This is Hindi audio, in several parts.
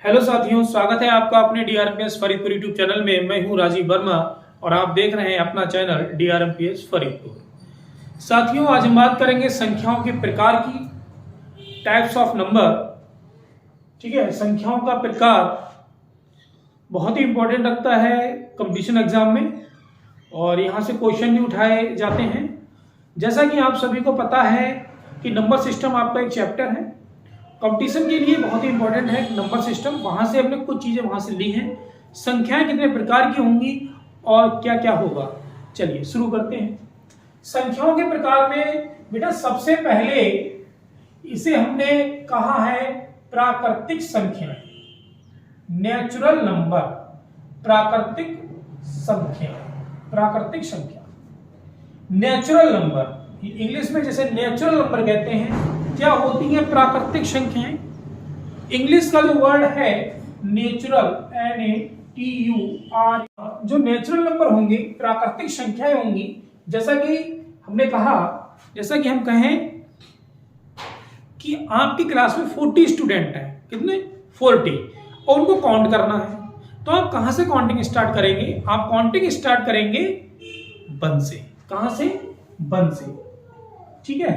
हेलो साथियों, स्वागत है आपका अपने डीआरएमपीएस फरीदपुर यूट्यूब चैनल में। मैं हूं राजीव वर्मा और आप देख रहे हैं अपना चैनल डीआरएमपीएस फरीदपुर। साथियों, आज हम बात करेंगे संख्याओं के प्रकार की, टाइप्स ऑफ नंबर। ठीक है, संख्याओं का प्रकार बहुत ही इंपॉर्टेंट रखता है कंपटीशन एग्जाम में और यहाँ से क्वेश्चन भी उठाए जाते हैं। जैसा कि आप सभी को पता है कि नंबर सिस्टम आपका एक चैप्टर है, कंपटीशन के लिए बहुत ही इंपॉर्टेंट है नंबर सिस्टम। वहां से हमने कुछ चीजें वहां से ली हैं। संख्याएं कितने प्रकार की होंगी और क्या क्या होगा, चलिए शुरू करते हैं। संख्याओं के प्रकार में बेटा सबसे पहले इसे हमने कहा है प्राकृतिक संख्याएं, नेचुरल नंबर। प्राकृतिक संख्या, प्राकृतिक संख्या, नेचुरल नंबर, इंग्लिश में जैसे नेचुरल नंबर कहते हैं, क्या होती है प्राकृतिक संख्याएं। इंग्लिश का जो वर्ड है नेचुरल, NATUR, जो नेचुरल नंबर होंगे, प्राकृतिक संख्याएं होंगी। जैसा कि हमने कहा, जैसा कि हम कहें कि आपकी क्लास में 40 स्टूडेंट हैं, कितने 40, और उनको काउंट करना है, तो आप कहां से काउंटिंग स्टार्ट करेंगे? आप काउंटिंग स्टार्ट करेंगे 1 से। कहां से? 1 से। ठीक है,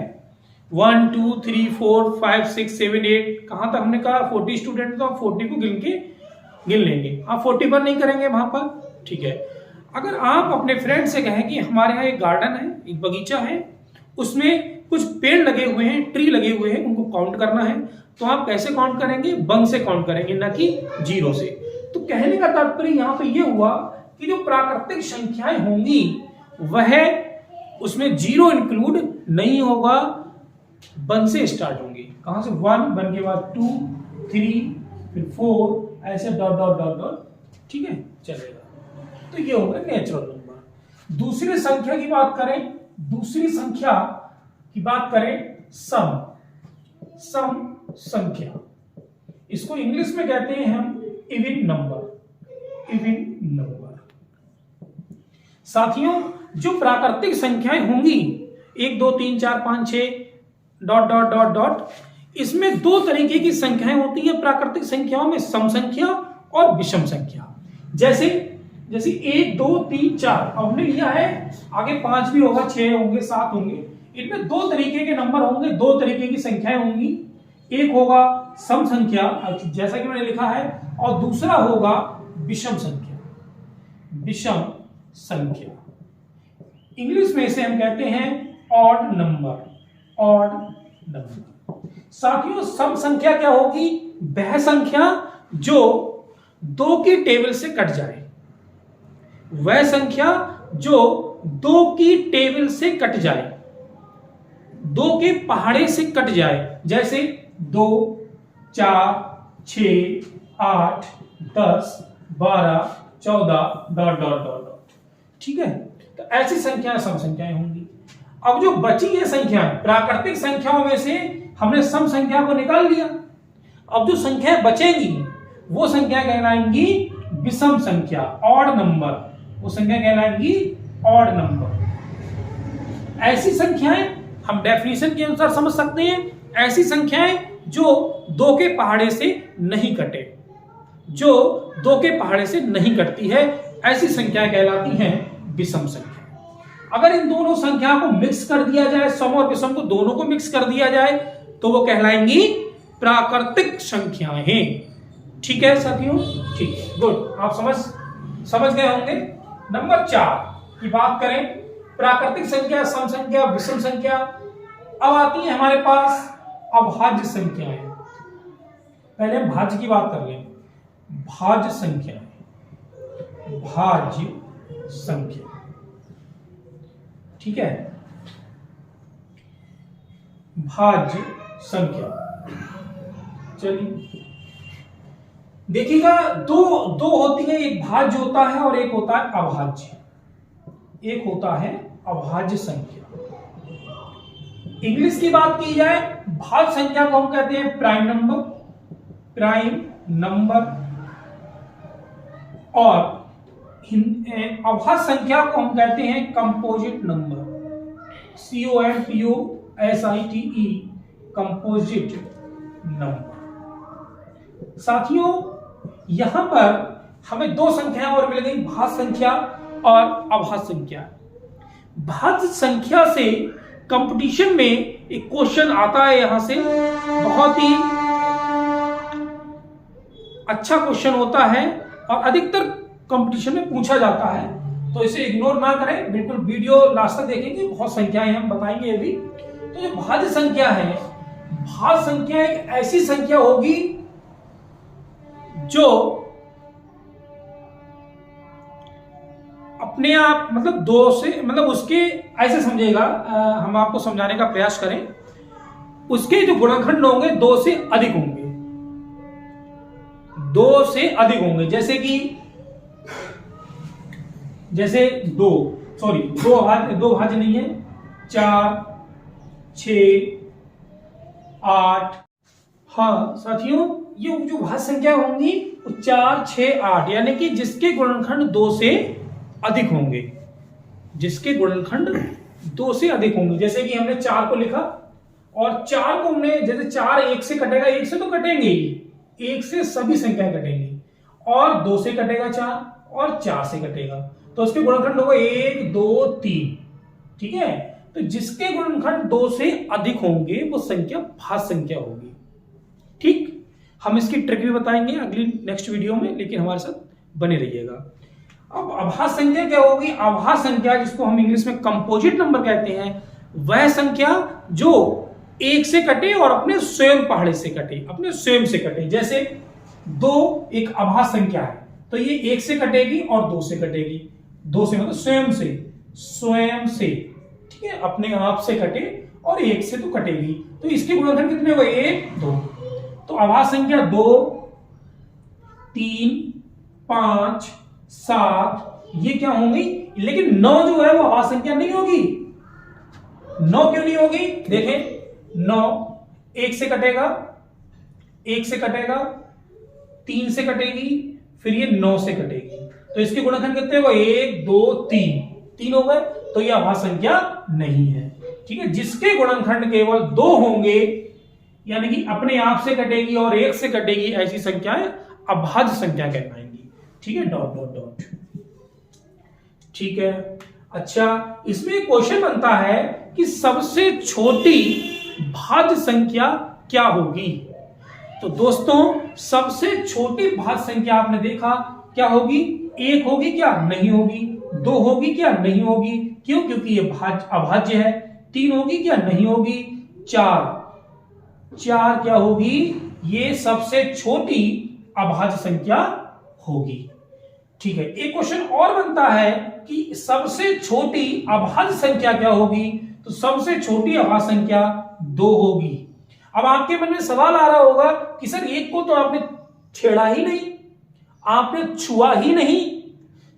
1 2 3 4 5 6 7 8, कहां तक हमने कहा 40 स्टूडेंट, तो आप 40 को गिन लेंगे। आप 40 पर नहीं करेंगे वहां पर। ठीक है, अगर आप अपने फ्रेंड से कहें कि हमारे यहाँ एक गार्डन है, एक बगीचा है, उसमें कुछ पेड़ लगे हुए हैं, ट्री लगे हुए हैं, उनको काउंट करना है, तो आप कैसे काउंट करेंगे? 1 से काउंट करेंगे, ना कि 0 से। तो कहने का तात्पर्य यहाँ पे ये हुआ कि जो प्राकृतिक संख्याएं होंगी वह उसमें 0 इंक्लूड नहीं होगा, 1 से स्टार्ट होंगे। कहां से? 1 के बाद 2 3 फिर 4, ऐसे डॉट डॉट डॉट डॉट। ठीक है, चलेगा। तो ये होगा नेचुरल नंबर। दूसरी संख्या की बात करें, दूसरी संख्या की बात करें सम। सम संख्या, इसको इंग्लिश में कहते हैं हम इवन नंबर। Even number. साथियों, जो प्राकृतिक संख्याएं होंगी 1 2 3 4 5 6 डॉट डॉट डॉट डॉट, इसमें 2 तरीके की संख्याएं होती है प्राकृतिक संख्याओं में, सम संख्या और विषम संख्या। जैसे 1 2 3 4 हमने लिया है, आगे 5 भी होगा, 6 होंगे, 7 होंगे। इनमें 2 तरीके के नंबर होंगे, 2 तरीके की संख्याएं होंगी। एक होगा सम संख्या, जैसा कि मैंने लिखा है, और दूसरा होगा विषम संख्या। विषम संख्या, इंग्लिश में इसे हम कहते हैं ऑड नंबर। Odd number. साथियों, सम संख्या क्या होगी? वह संख्या जो 2 की टेबल से कट जाए। वह संख्या जो 2 की टेबल से कट जाए, 2 के पहाड़े से कट जाए। जैसे 2 4 6 8 10 12 14 डॉट डॉट डॉट। ठीक है, तो ऐसी संख्याएं सम संख्याएं होंगी। अब जो बची ये संख्याएं, प्राकृतिक संख्याओं में से हमने सम संख्या को निकाल लिया। अब जो संख्याएं बचेंगी वो संख्या कहलाएंगी विषम संख्या, ऑड नंबर। वो संख्या कहलाएंगी ऑड नंबर। ऐसी संख्याएं हम डेफिनेशन के अनुसार समझ सकते हैं, ऐसी संख्याएं जो 2 के पहाड़े से नहीं कटे, जो 2 के पहाड़े से नहीं कटती है, ऐसी संख्याएं कहलाती हैं विषम संख्या। अगर इन दोनों संख्या को मिक्स कर दिया जाए, सम और विषम को दोनों को मिक्स कर दिया जाए, तो वो कहलाएंगी प्राकृतिक संख्याएं। ठीक है साथियों? ठीक है, गुड, आप समझ गए होंगे। नंबर 4 की बात करें, प्राकृतिक संख्या, सम संख्या, विषम संख्या। अब आती है हमारे पास अभाज्य संख्याएं। पहले हम भाज्य की बात कर लें। भाज्य संख्या, भाज्य संख्या। ठीक है, भाज्य संख्या। चलिए देखिएगा, दो होती है, एक भाज्य होता है और एक होता है अभाज्य। एक होता है अभाज्य संख्या। इंग्लिश की बात की जाए, भाज्य संख्या को हम कहते हैं प्राइम नंबर। Prime number. और अभाज्य संख्या को हम कहते हैं composite number. COMPOSITE, composite number. साथियों यहां पर हमें दो संख्याएं और मिल गई, भाज्य संख्या और अभाज्य संख्या। भाज्य संख्या से कंपटीशन में एक क्वेश्चन आता है, यहां से बहुत ही अच्छा क्वेश्चन होता है और अधिकतर कंपटीशन में पूछा जाता है, तो इसे इग्नोर ना करें, बिल्कुल वीडियो लास्ट तक देखेंगे, बहुत संख्याएं हम बताएंगे अभी। तो जो भाज्य संख्या है, भाज्य संख्या एक ऐसी संख्या होगी जो अपने आप मतलब दो से मतलब उसके ऐसे समझेगा, हम आपको समझाने का प्रयास करें, उसके जो गुणनखंड होंगे दो से अधिक होंगे, दो से अधिक होंगे। जैसे दो भाज्य नहीं है, 4, 6, 8। हाँ साथियों, ये जो भाज्य संख्या होंगी वो 4, 6, 8 यानी कि जिसके गुणनखंड 2 से अधिक होंगे, जिसके गुणनखंड 2 से अधिक होंगे। जैसे कि हमने 4 को लिखा और 4 को हमने, जैसे 4 1 से कटेगा, 1 से तो कटेंगे ही, 1 से सभी संख्याएं कटेंगी, और 2 से कटेगा 4 और 4 से कटेगा, तो उसके गुणनखंड होगा 1, 2, 3। ठीक है, तो जिसके गुणनखंड 2 से अधिक होंगे वो संख्या भाज्य संख्या होगी। ठीक, हम इसकी ट्रिक भी बताएंगे अगली नेक्स्ट वीडियो में, लेकिन हमारे साथ बने रहिएगा। अब अभाज्य संख्या क्या होगी? अभाज्य संख्या, जिसको हम इंग्लिश में कंपोजिट नंबर कहते हैं, वह संख्या जो 1 से कटे और अपने स्वयं पहाड़े से कटे, अपने स्वयं से कटे। जैसे 2 एक अभाज्य संख्या है, तो ये 1 से कटेगी और 2 से कटेगी। 2 से मतलब स्वयं से, ठीक है, अपने आप से कटे और 1 से तो कटेगी, तो इसके गुणनखंड कितने हो गए? 1, 2। तो अभाज्य संख्या 2, 3, 5, 7 ये क्या होंगी? लेकिन 9 जो है वो अभाज्य संख्या नहीं होगी। 9 क्यों नहीं होगी? देखें, 9 1 से कटेगा, 1 से कटेगा, 3 से कटेगी, फिर ये 9 से कटेगी, तो इसके गुणनखंड कितने हो गए? 1, 2, 3 हो गए, तो ये अभाज्य संख्या नहीं है। ठीक है, जिसके गुणनखंड केवल 2 होंगे, यानी कि अपने आप से कटेगी और 1 से कटेगी, ऐसी संख्याएं अभाज्य संख्या कहलाएंगी। ठीक है, डॉट डॉट डॉट। ठीक है, अच्छा, इसमें क्वेश्चन बनता है कि सबसे छोटी भाज्य संख्या क्या होगी? तो दोस्तों, सबसे छोटी भाज्य संख्या आपने देखा क्या होगी? 1 होगी क्या? नहीं होगी। 2 होगी क्या? नहीं होगी। क्यों? क्योंकि ये अभाज्य है। 3 होगी क्या? नहीं होगी। 4 क्या होगी? ये सबसे छोटी अभाज्य संख्या होगी। ठीक है, एक क्वेश्चन और बनता है कि सबसे छोटी अभाज्य संख्या क्या होगी? तो सबसे छोटी अभाज्य संख्या 2 होगी। अब आपके मन में सवाल आ रहा होगा कि सर 1 को तो आपने छेड़ा ही नहीं, आपने छुआ ही नहीं।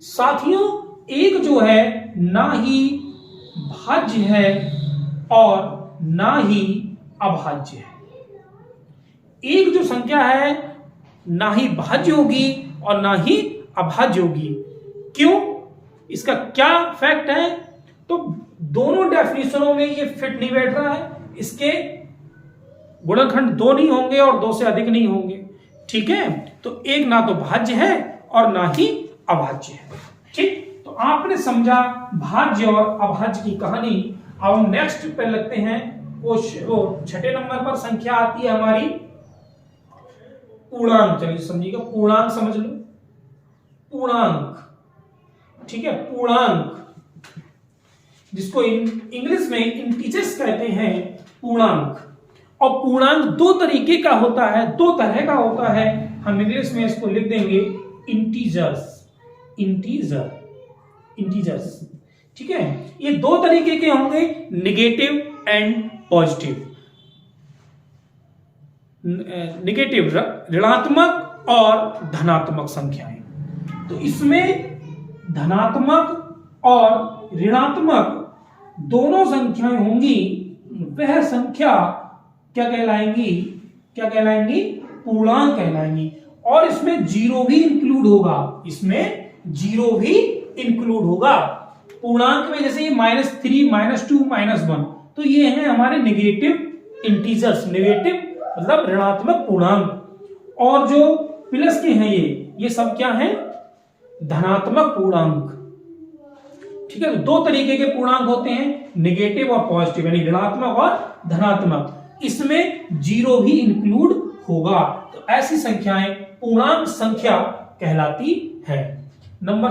साथियों, 1 जो है ना ही भाज्य है और ना ही अभाज्य है। 1 जो संख्या है ना ही भाज्य होगी और ना ही अभाज्य होगी। क्यों? इसका क्या फैक्ट है? तो दोनों डेफिनेशनों में ये फिट नहीं बैठ रहा है। इसके गुणनखंड 2 नहीं होंगे और 2 से अधिक नहीं होंगे। ठीक है, तो 1 ना तो भाज्य है और ना ही अभाज्य है। ठीक, तो आपने समझा भाज्य और अभाज्य की कहानी। अब हम नेक्स्ट पे लगते हैं। वो 6ठे नंबर पर संख्या आती है हमारी पूर्णांक। चलिए समझिएगा, पूर्णांक समझ लो, पूर्णांक। ठीक है, पूर्णांक, जिसको इंग्लिश में इंटीजर्स कहते हैं, पूर्णांक। और पूर्णांक 2 तरीके का होता है, 2 तरह का होता है। हम इंग्लिश में इसको लिख देंगे इंटीजर्स। इंटीजर्स, ठीक है, ये 2 तरीके के होंगे, नेगेटिव एंड पॉजिटिव। नेगेटिव ऋणात्मक और धनात्मक संख्याएं। तो इसमें धनात्मक और ऋणात्मक दोनों संख्याएं होंगी, वह संख्या क्या कहलाएंगी? पूर्णांक कहलाएंगी। और इसमें 0 भी इंक्लूड होगा, इसमें 0 भी इंक्लूड होगा। पूर्णांक में जैसे ये -3, -2, -1, तो ये हैं हमारे नेगेटिव इंटीजर्स। नेगेटिव मतलब ऋणात्मक पूर्णांक। और जो प्लस के हैं ये सब क्या है? धनात्मक पूर्णांक। ठीक है, तो दो तरीके के पूर्णांक होते हैं, नेगेटिव और पॉजिटिव, यानी ऋणात्मक और धनात्मक। इसमें जीरो भी इंक्लूड होगा। तो ऐसी संख्याएं पूर्णांक संख्या कहलाती है। नंबर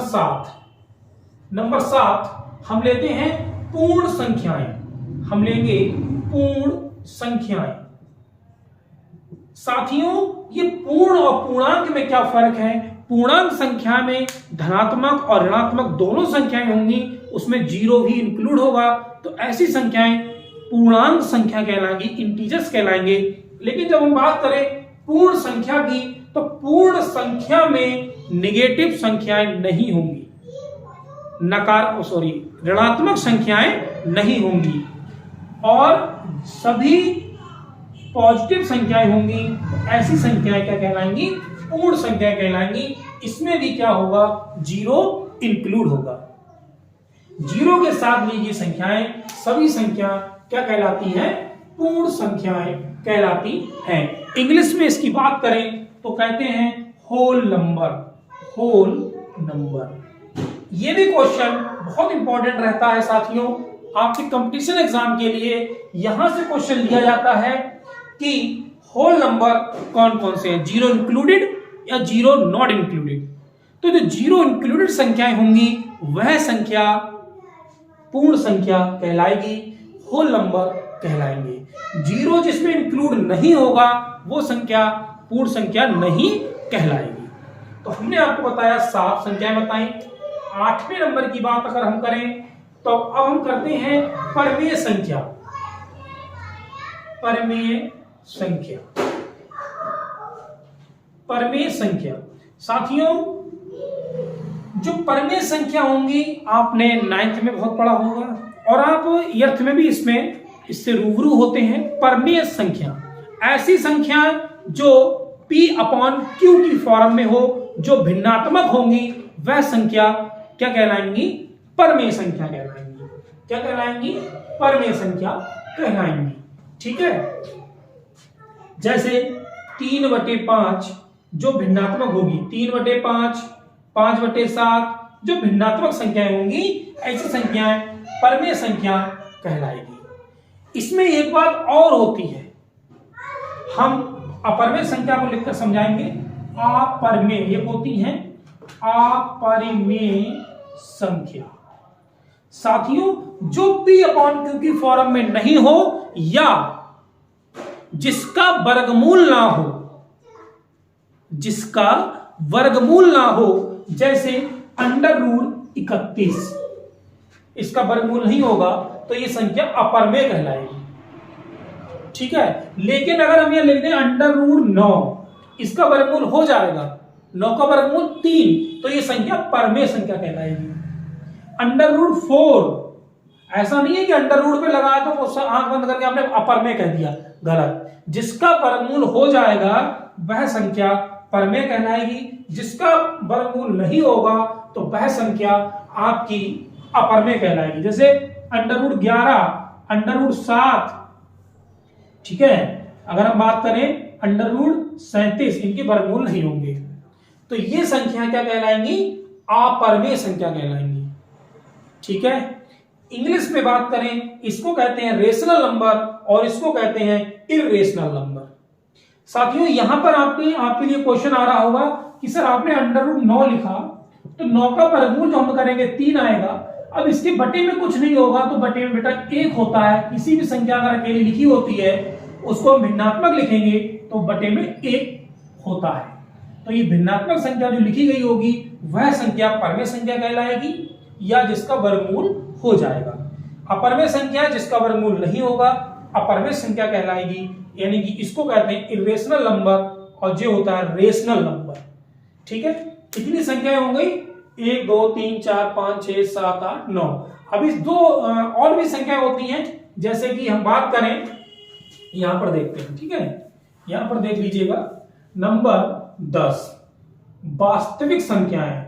7 हम लेते हैं पूर्ण संख्याएं। हम लेंगे पूर्ण संख्याएं। साथियों, ये पूर्ण और पूर्णांक में क्या फर्क है? पूर्णांक संख्या में धनात्मक और ऋणात्मक दोनों संख्याएं होंगी, उसमें जीरो भी इंक्लूड होगा। तो ऐसी संख्याएं पूर्णांक संख्या कहलाएंगी, इंटीजर्स कहलाएंगे। लेकिन जब हम बात करें पूर्ण संख्या की, तो पूर्ण संख्या में नेगेटिव संख्याएं नहीं होंगी, ऋणात्मक संख्याएं नहीं होंगी, और सभी पॉजिटिव संख्याएं होंगी। ऐसी संख्याएं क्या कहलाएंगी? पूर्ण संख्या कहलाएंगी। इसमें भी क्या होगा? जीरो इंक्लूड होगा। जीरो के साथ ली गई संख्याएं, सभी संख्या क्या कहलाती हैं? पूर्ण संख्याएं कहलाती हैं। इंग्लिश में इसकी बात करें तो कहते हैं होल नंबर। ये भी क्वेश्चन बहुत इंपॉर्टेंट रहता है साथियों, आपके कंपटीशन एग्जाम के लिए यहां से क्वेश्चन लिया जाता है कि होल नंबर कौन कौन से हैं, जीरो इंक्लूडेड या जीरो नॉट इंक्लूडेड। तो जो जीरो इंक्लूडेड संख्याएं होंगी वह संख्या पूर्ण संख्या कहलाएगी, होल नंबर कहलाएंगे। जीरो जिसमें इंक्लूड नहीं होगा वो संख्या पूर्ण संख्या नहीं कहलाएगी। तो हमने आपको बताया 7 संख्याएं बताई। 8वें नंबर की बात अगर हम करें तो अब हम करते हैं परमेय संख्या। परमेय संख्या साथियों, जो परमेय संख्या होंगी आपने 9th में बहुत पढ़ा होगा, और आप 8th में भी इससे रूबरू होते हैं। परमेय संख्या ऐसी संख्या जो P/Q की फॉर्म में हो, जो भिन्नात्मक होंगी, वह संख्या क्या कहलाएंगी? परमेय संख्या कहलाएंगी। क्या कहलाएंगी? परमेय संख्या कहलाएंगी। ठीक है, जैसे 3/5 जो भिन्नात्मक होगी, 3/5, 5/7 जो भिन्नात्मक संख्याएं होंगी, ऐसी संख्याएं परमेय संख्या कहलाएगी। इसमें एक बात और होती है, हम अपरमेय संख्या को लिखकर समझाएंगे। अपरमेय ये होती हैं अपरिमेय संख्या। साथियों, जो P/Q की फॉर्म में नहीं हो या जिसका वर्गमूल ना हो, जैसे √31, इसका वर्गमूल नहीं होगा तो ये संख्या अपरमेय कहलाएगी। ठीक है, लेकिन अगर हम ये लिख दें √9, इसका वर्गमूल हो जाएगा, 9 का वर्गमूल 3, तो ये संख्या परमेय संख्या कहलाएगी। √4, ऐसा नहीं है कि अंडर पे लगाया तो आंख बंद करके आपने अपरमेय कह दिया, गलत। जिसका वर्गमूल हो जाएगा वह संख्या परमेय कहलाएगी, जिसका वर्गमूल नहीं होगा तो वह संख्या आपकी अपरमेय कहलाएगी। जैसे √11, √7, ठीक है। अगर हम बात करें √37, इनके वर्गमूल नहीं होंगे, तो ये संख्या क्या कहलाएंगी? अपरमेय संख्या कहलाएंगी। ठीक है, इंग्लिश में बात करें इसको कहते हैं रेशनल नंबर और इसको कहते हैं इर्रेशनल नंबर। साथियों, यहां पर आपके लिए क्वेश्चन आ रहा होगा कि सर आपने √9 लिखा, तो 9 का वर्गमूल जो हम करेंगे 3 आएगा। अब इसके बटे में कुछ नहीं होगा, तो बटे में बेटा 1 होता है। किसी भी संख्या अगर अकेली लिखी होती है उसको हम भिन्नात्मक लिखेंगे तो बटे में 1 होता है। तो ये भिन्नात्मक संख्या जो लिखी गई होगी वह संख्या परमेय संख्या कहलाएगी, या जिसका वर्गमूल हो जाएगा। अपरमेय संख्या जिसका वर्गमूल नहीं होगा अपरमेय संख्या कहलाएगी, यानी कि इसको कहते हैं इर्रेशनल नंबर, और जो होता है रेशनल नंबर। ठीक है, कितनी संख्याएं हो गई? 1 2 3 4 5 6 7 8 9। अब इस दो और भी संख्याएं होती हैं, जैसे कि हम बात करें, यहां पर देखते हैं। ठीक है, यहां पर देख लीजिएगा नंबर 10, वास्तविक संख्याएं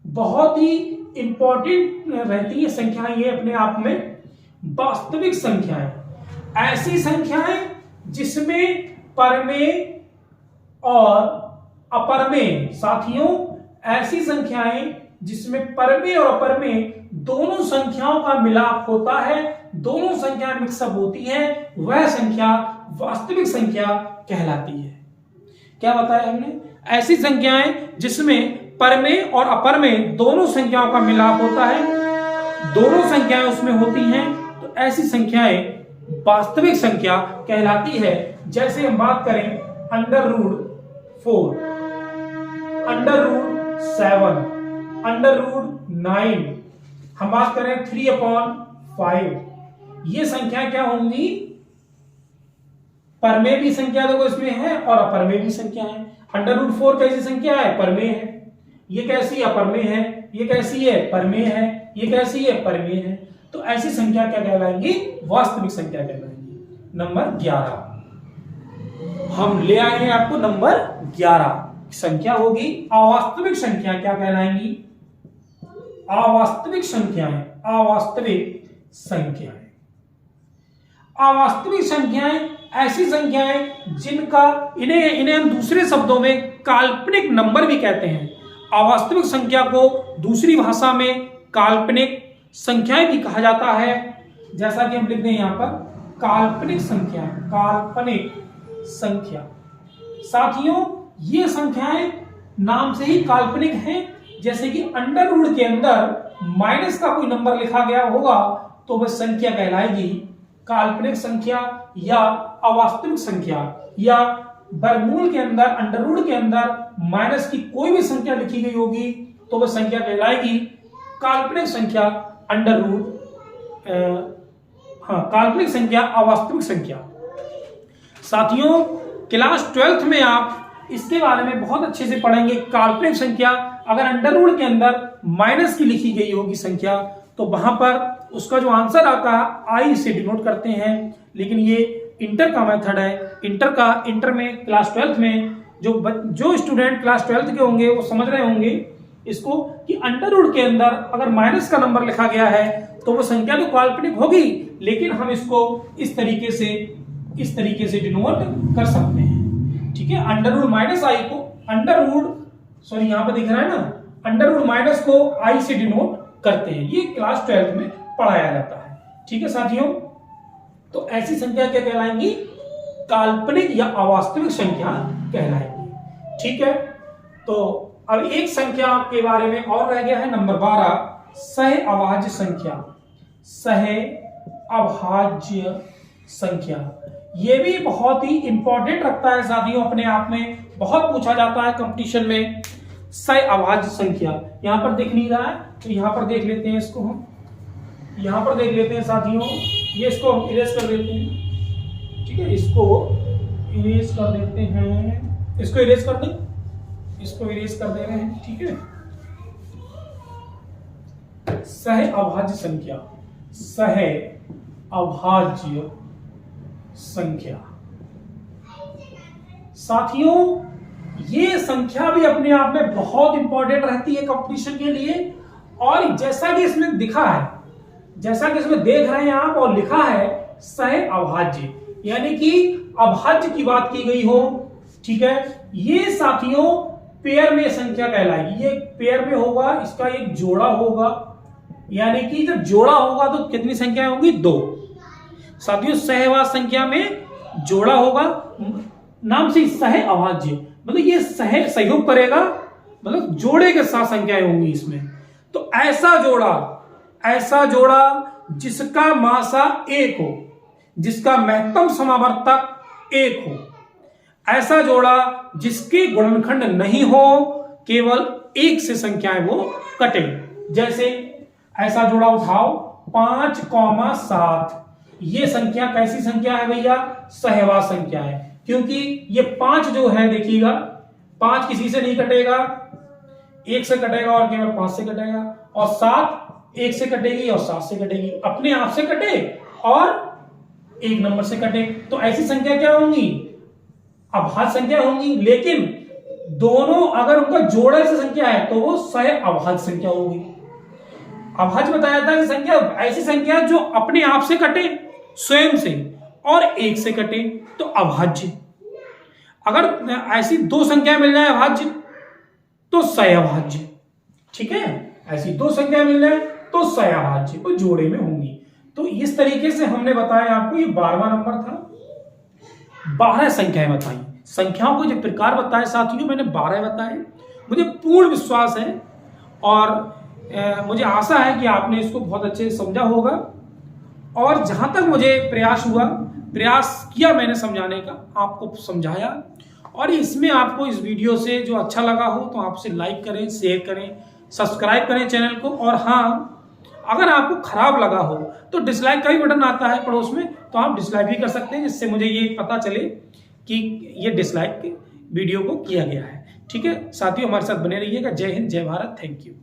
बहुत ही इंपॉर्टेंट रहती है संख्याएं ये अपने आप में। वास्तविक संख्याएं ऐसी संख्याएं जिसमें परमेय और अपरमेय। साथियों, ऐसी संख्याएं जिसमें परमेय और अपरमेय दोनों संख्याओं का मिलाप होता है, दोनों संख्याएं मिक्सअप होती हैं, वह संख्या वास्तविक संख्या कहलाती है। क्या बताया हमने? ऐसी संख्याएं जिसमें परमेय और अपरमेय दोनों संख्याओं का मिलाप होता है, दोनों संख्याएं उसमें होती हैं, तो ऐसी संख्याएं वास्तविक संख्या कहलाती है। जैसे हम बात करें √4, √7, √9, हम बात करें 3/5, ये संख्या क्या होंगी? परमेय भी संख्या देखो इसमें है और अपरमेय भी संख्या है। √4 कैसी संख्या है? परमेय है। ये कैसी? अपरमेय है। ये कैसी है? परमेय है। ये कैसी है? परमेय है। तो ऐसी संख्या क्या कहलाएंगी? वास्तविक संख्या कहलाएंगी। नंबर 11 हम ले आए हैं आपको। नंबर 11 संख्या होगी अवास्तविक संख्या। क्या कहलाएंगी? अवास्तविक संख्याएं। अवास्तविक संख्याएं। अवास्तविक संख्याएं ऐसी संख्याएं जिनका इन्हें हम दूसरे शब्दों में काल्पनिक नंबर भी कहते हैं। अवास्तविक संख्या को दूसरी भाषा में काल्पनिक संख्याएं भी कहा जाता है। जैसा कि हम लिखते हैं यहां पर काल्पनिक संख्या। काल्पनिक संख्या। साथियों, ये संख्याएं नाम से ही काल्पनिक हैं। जैसे कि √ के अंदर माइनस का कोई नंबर लिखा गया होगा तो वह संख्या कहलाएगी काल्पनिक संख्या या अवास्तविक संख्या। या वर्गमूल के अंदर √ के अंदर माइनस की कोई भी संख्या लिखी गई होगी तो वह संख्या कहलाएगी काल्पनिक संख्या। काल्पनिक संख्या, अवास्तविक संख्या। साथियों, क्लास 12th में आप इसके बारे में बहुत अच्छे से पढ़ेंगे। काल्पनिक संख्या अगर √ के अंदर माइनस की लिखी गई होगी संख्या तो वहां पर उसका जो आंसर आता है आई से डिनोट करते हैं। लेकिन ये इंटर का मेथड है। इंटर में क्लास 12th में जो स्टूडेंट क्लास 12th के होंगे वो समझ रहे होंगे इसको कि √ के अंदर अगर माइनस का नंबर लिखा गया है तो वो संख्या तो काल्पनिक होगी, लेकिन हम इसको इस तरीके से डिनोट कर सकते हैं। ठीक है, √-i को सॉरी यहां पर दिख रहा है ना, √ को i से डिनोट करते हैं। ये क्लास 12th में पढ़ाया जाता है। ठीक है साथियों, तो ऐसी संख्या क्या कहलाएंगी? काल्पनिक या अवास्तविक संख्या कहलाएंगी। ठीक है, तो अब एक संख्या के बारे में और रह गया है। नंबर 12 सह-अभाज्य संख्या। सह-अभाज्य संख्या ये भी बहुत ही इंपॉर्टेंट रखता है साथियों, अपने आप में बहुत पूछा जाता है कंपटीशन में। सह-अभाज्य संख्या यहां पर दिख नहीं रहा है तो यहां पर देख लेते हैं इसको। हम यहां पर देख लेते हैं साथियों, ये इसको हम इरेज कर देते हैं। ठीक है, इसको इरेज कर देते हैं। इसको इरेज कर दें, इसको इरेज कर दे रहे हैं। ठीक है, सह-अभाज्य संख्या। सह-अभाज्य संख्या साथियों, ये संख्या भी अपने आप में बहुत इंपॉर्टेंट रहती है कंपटीशन के लिए। और जैसा कि इसमें दिखा है, जैसा कि इसमें देख रहे हैं आप और लिखा है सह-अभाज्य, यानी कि अभाज्य की बात की गई हो। ठीक है, ये साथियों पेयर में संख्या कहलाएगी। ये पेयर में होगा, इसका एक जोड़ा होगा, यानी कि जब जोड़ा होगा तो कितनी संख्याएं होंगी? 2। साथियों, सहवाद संख्या में जोड़ा होगा, नाम से सह-अभाज्य मतलब ये सहयोग करेगा, मतलब जोड़े के साथ संख्याएं होंगी इसमें। तो ऐसा जोड़ा जिसका मासा 1 हो, जिसका महत्तम समावर्तक 1 हो, ऐसा जोड़ा जिसके गुणनखंड नहीं हो, केवल 1 से संख्याएं वो कटे। जैसे ऐसा जोड़ा उठाओ 5,7, ये संख्या कैसी संख्या है भैया? सहवाद संख्या है, क्योंकि ये 5 जो है देखिएगा, 5 किसी से नहीं कटेगा, 1 से कटेगा और केवल 5 से कटेगा। और 7 1 से कटेगी और 7 से कटेगी, अपने आप से कटे और एक नंबर से कटे। तो ऐसी संख्या क्या होंगी? अभाज्य संख्या होंगी। लेकिन दोनों अगर उनका जोड़ा से संख्या है तो वो सह-अभाज्य संख्या होगी। अभाज्य बताया था कि संख्या ऐसी संख्या जो अपने आप से कटे, स्वयं से, और 1 से कटे तो अभाज्य। अगर ऐसी दो संख्या मिल जाए अभाज्य तो सह-अभाज्य, ठीक है, ऐसी दो संख्या मिल जाए तो सह-अभाज्य, वो जोड़े में होंगी। तो इस तरीके से हमने बताया आपको, ये 12वां नंबर था। 12 संख्याएं बताई, संख्याओं को जो प्रकार बताए साथियों मैंने 12 बताए। मुझे पूर्ण विश्वास है और मुझे आशा है कि आपने इसको बहुत अच्छे से समझा होगा, और जहां तक मुझे प्रयास हुआ, प्रयास किया मैंने समझाने का, आपको समझाया। और इसमें आपको इस वीडियो से जो अच्छा लगा हो तो आपसे लाइक करें, शेयर करें, सब्सक्राइब करें चैनल को। और हाँ, अगर आपको खराब लगा हो तो डिसलाइक का भी बटन आता है पड़ोस में, तो आप डिसलाइक भी कर सकते हैं, जिससे मुझे ये पता चले कि ये डिसलाइक वीडियो को किया गया है। ठीक है साथियों, हमारे साथ बने रहिएगा। जय हिंद, जय भारत, थैंक यू।